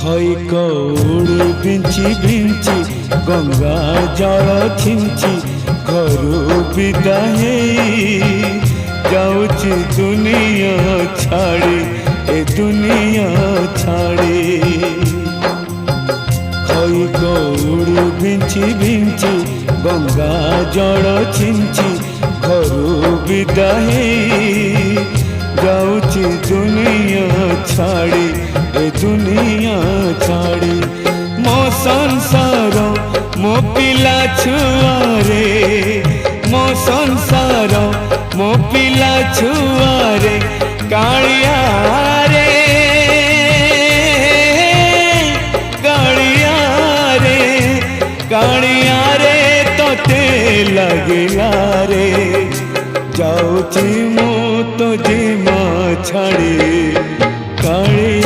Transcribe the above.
खई कौड़ बिंची बिंची गंगा जल छिंची घरू विदा जाऊची दुनिया छाड़ी ए दुनिया छाड़ी। खई कौड़ बिंची बिंची गंगा जल छिंची घरू विदा जाऊची दुनिया छाड़ी ए दुनिया छाड़ी। मो संसार मो पिला छुआरे मो संसार मो पिला छुआरे काली